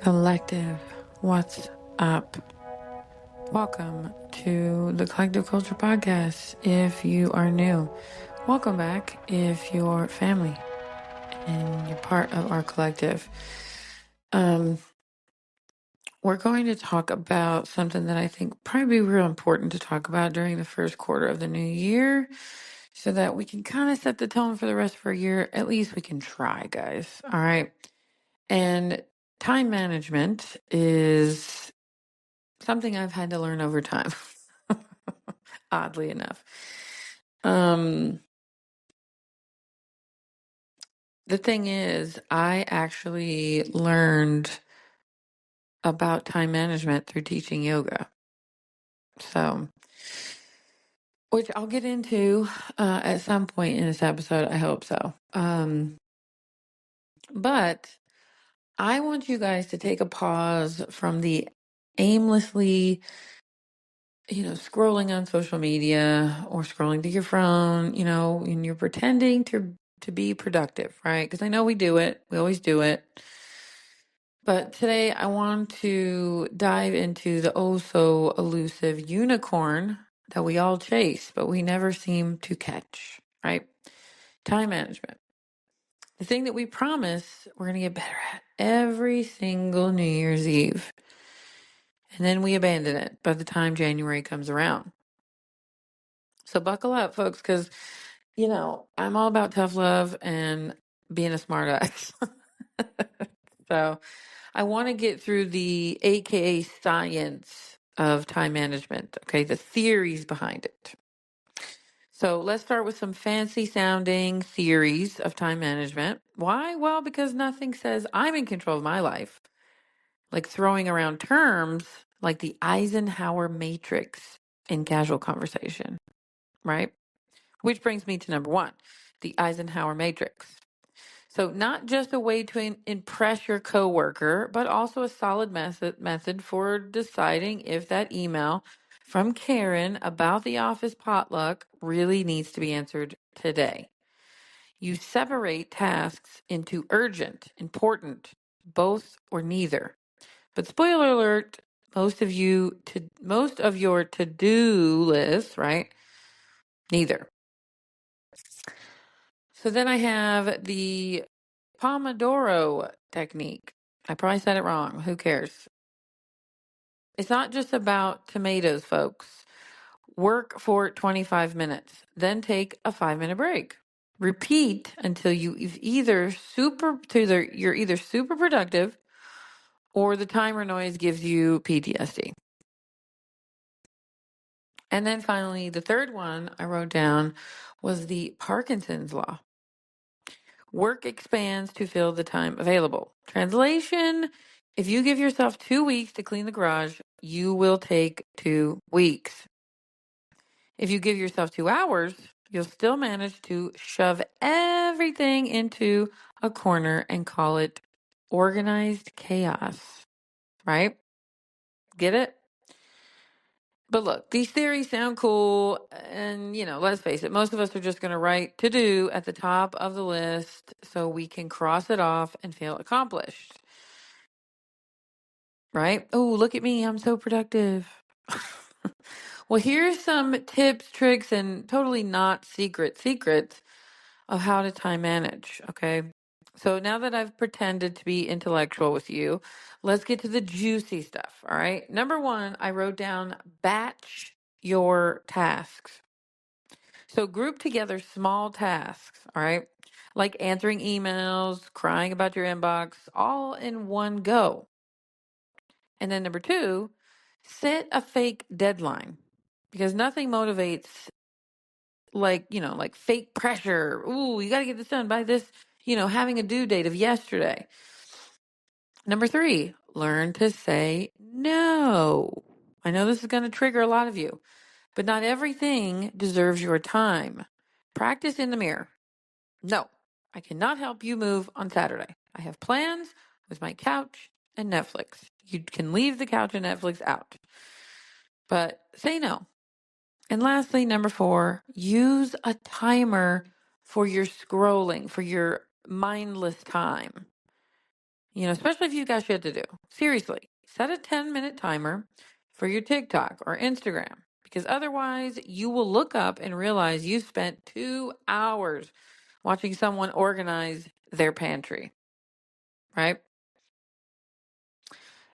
Collective, what's up? Welcome to the Collective Culture Podcast. If you are new, welcome back. If you're family and you're part of our collective, we're going to talk about something that I think probably real important to talk about during the first quarter of the new year, so that we can kind of set the tone for the rest of our year. At least we can try, guys. All right. And time management is something I've had to learn over time, oddly enough. The thing is, I actually learned about time management through teaching yoga. So, which I'll get into at some point in this episode. I hope so. But I want you guys to take a pause from the aimlessly scrolling on social media or scrolling to your phone, and you're pretending to be productive, right? Because I know we do it. We always do it. But today I want to dive into the oh so elusive unicorn that we all chase, but we never seem to catch, right? Time management. The thing that we promise we're going to get better at every single New Year's Eve. And then we abandon it by the time January comes around. So buckle up, folks, because, I'm all about tough love and being a smart ass. So I want to get through the AKA science of time management, okay, the theories behind it. So let's start with some fancy sounding theories of time management. Why? Well, because nothing says I'm in control of my life like throwing around terms like the Eisenhower matrix in casual conversation, right? Which brings me to number one, the Eisenhower matrix. So not just a way to impress your coworker, but also a solid method for deciding if that email from Karen about the office potluck really needs to be answered today. You separate tasks into urgent, important, both or neither. But spoiler alert, most of your to-do list, right? Neither. So then I have the Pomodoro technique. I probably said it wrong. Who cares? It's not just about tomatoes, folks. Work for 25 minutes, then take a 5-minute break. Repeat until you're either super productive or the timer noise gives you PTSD. And then finally, the third one I wrote down was the Parkinson's law. Work expands to fill the time available. Translation, if you give yourself 2 weeks to clean the garage, you will take 2 weeks. If you give yourself 2 hours, you'll still manage to shove everything into a corner and call it organized chaos, right? Get it? But look, these theories sound cool. And, let's face it, most of us are just going to write to do at the top of the list so we can cross it off and feel accomplished. Right? Oh, look at me. I'm so productive. Well, here's some tips, tricks, and totally not secrets of how to time manage. Okay. So now that I've pretended to be intellectual with you, let's get to the juicy stuff. All right. Number one, I wrote down batch your tasks. So group together small tasks. All right. Like answering emails, crying about your inbox, all in one go. And then number two, set a fake deadline because nothing motivates like fake pressure. Ooh, you got to get this done by this, having a due date of yesterday. Number three, learn to say no. I know this is going to trigger a lot of you, but not everything deserves your time. Practice in the mirror. No, I cannot help you move on Saturday. I have plans with my couch and Netflix. You can leave the couch and Netflix out, but say no. And lastly, number four, use a timer for your scrolling, for your mindless time. especially if you've got shit to do. Seriously, set a 10-minute timer for your TikTok or Instagram because otherwise you will look up and realize you spent 2 hours watching someone organize their pantry, right?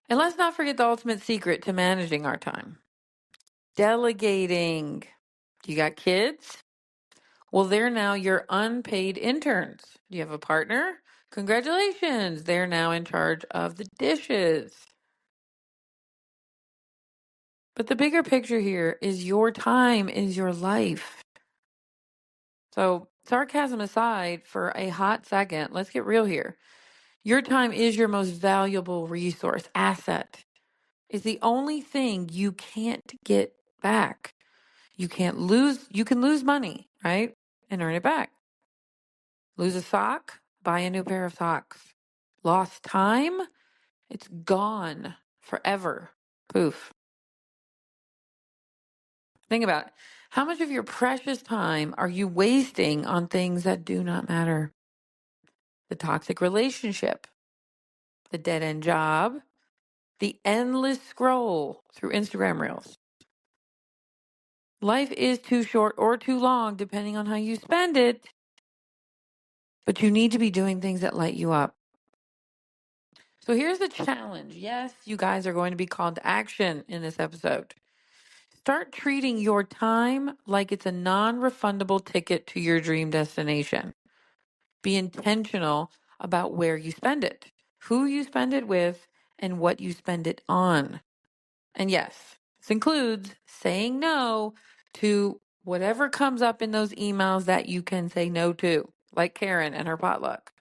And let's not forget the ultimate secret to managing our time: delegating. You got kids? Well, they're now your unpaid interns. Do you have a partner? Congratulations, they're now in charge of the dishes. But the bigger picture here is your time is your life. So, sarcasm aside for a hot second, let's get real here. Your time is your most valuable resource, asset. It's the only thing you can't get back. You can lose money, right? And earn it back. Lose a sock, buy a new pair of socks. Lost time, it's gone forever. Poof. Think about it. How much of your precious time are you wasting on things that do not matter? The toxic relationship, the dead end job, the endless scroll through Instagram reels. Life is too short or too long, depending on how you spend it, but you need to be doing things that light you up. So here's the challenge. Yes, you guys are going to be called to action in this episode. Start treating your time like it's a non refundable ticket to your dream destination. Be intentional about where you spend it, who you spend it with, and what you spend it on. And yes, this includes saying no to whatever comes up in those emails that you can say no to, like Karen and her potluck.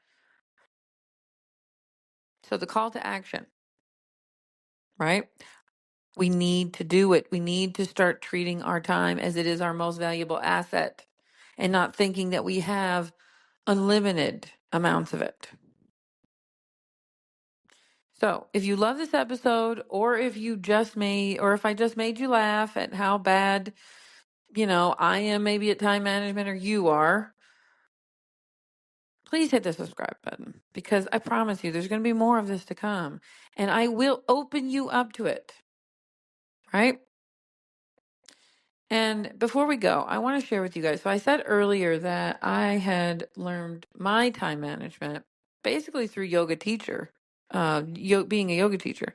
So the call to action, right? We need to do it. We need to start treating our time as it is our most valuable asset and not thinking that we have unlimited amounts of it. So, if you love this episode, or if I just made you laugh at how bad, I am maybe at time management or you are, please hit the subscribe button because I promise you there's going to be more of this to come and I will open you up to it. Right? And before we go, I want to share with you guys. So I said earlier that I had learned my time management basically through being a yoga teacher.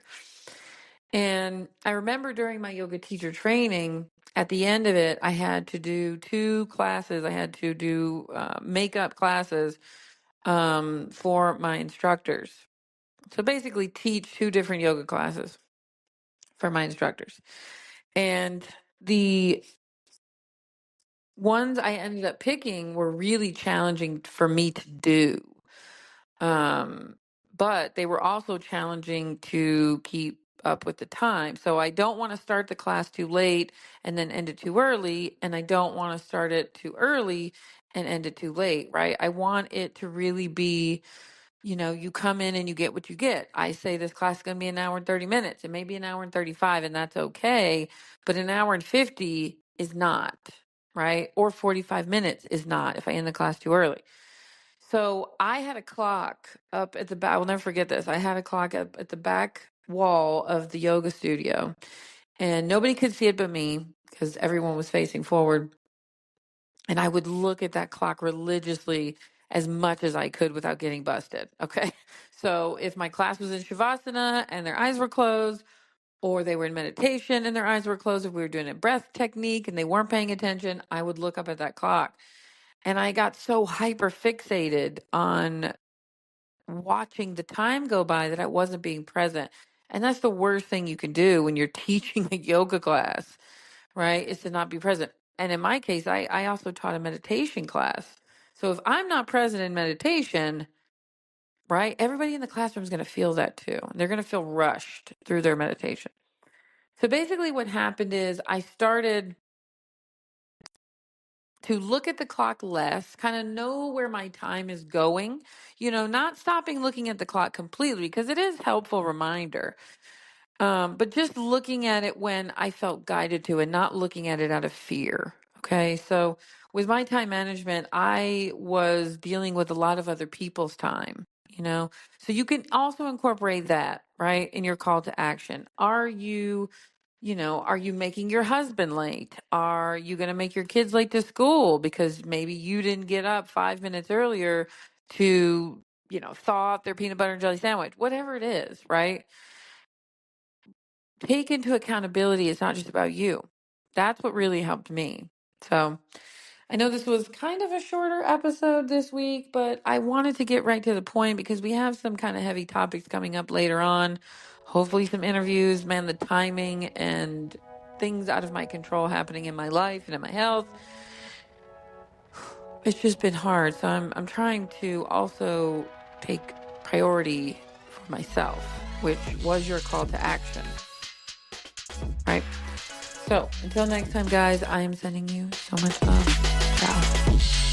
And I remember during my yoga teacher training, at the end of it, I had to do 2 classes. I had to do makeup classes for my instructors. So basically teach 2 different yoga classes for my instructors. And the ones I ended up picking were really challenging for me to do. But they were also challenging to keep up with the time. So I don't want to start the class too late and then end it too early. And I don't want to start it too early and end it too late, right? I want it to really be, you come in and you get what you get. I say this class is going to be an hour and 30 minutes. It may be an hour and 35, and that's okay. But an hour and 50 is not, right? Or 45 minutes is not if I end the class too early. So I had a clock up at the back. I will never forget this. I had a clock up at the back wall of the yoga studio, and nobody could see it but me because everyone was facing forward. And I would look at that clock religiously as much as I could without getting busted. Okay. So if my class was in Shavasana and their eyes were closed, or they were in meditation and their eyes were closed, if we were doing a breath technique and they weren't paying attention, I would look up at that clock. And I got so hyper fixated on watching the time go by that I wasn't being present. And that's the worst thing you can do when you're teaching a yoga class, right? Is to not be present. And in my case, I also taught a meditation class. So if I'm not present in meditation, right, everybody in the classroom is going to feel that too. They're going to feel rushed through their meditation. So basically, what happened is I started to look at the clock less, kind of know where my time is going, not stopping looking at the clock completely because it is a helpful reminder. But just looking at it when I felt guided to and not looking at it out of fear. Okay. So with my time management, I was dealing with a lot of other people's time, you know? So you can also incorporate that, right, in your call to action. Are you making your husband late? Are you going to make your kids late to school because maybe you didn't get up 5 minutes earlier to, thaw out their peanut butter and jelly sandwich? Whatever it is, right? Take into accountability. It's not just about you. That's what really helped me. So I know this was kind of a shorter episode this week, but I wanted to get right to the point because we have some kind of heavy topics coming up later on. Hopefully, some interviews. Man, the timing and things out of my control happening in my life and in my health. It's just been hard. So I'm trying to also take priority for myself, which was your call to action, right? So until next time, guys, I am sending you so much love. Ciao.